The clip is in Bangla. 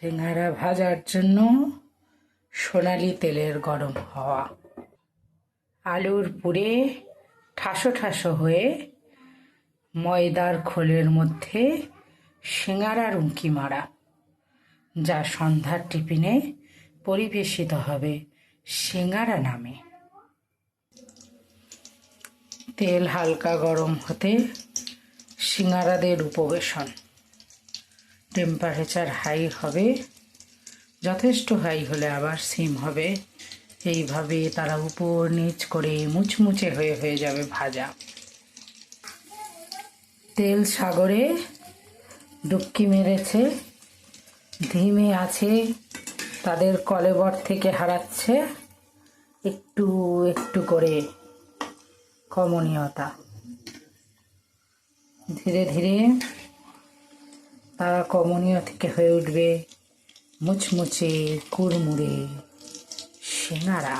সিঙ্গারা ভাজার জন্য সোনালি তেলের গরম হাওয়া, আলুর পুরে ঠাসো ঠাসো হয়ে ময়দার খোলের মধ্যে সিঙ্গারার উঁকি মারা, যা সন্ধ্যার টিফিনে পরিবেশিত হবে সিঙ্গারা নামে। তেল হালকা গরম হতে সিঙ্গারাদের উপবেশন। টেম্পারেচার হাই হবে, যথেষ্ট হাই হলে আবার সিম হবে। এইভাবে তারা উপর নিচ করে মুচমুচে হয়ে হয়ে যাবে ভাজা। তেল সাগরে ডুবকি মেরেছে, ধিমে আছে, তাদের কলেবর থেকে হারাচ্ছে একটু একটু করে কমনীয়তা। ধীরে ধীরে তারা কমনীয় থেকে হয়ে উঠবে মুচমুচে কুড়মুড়ে সিঙ্গারা।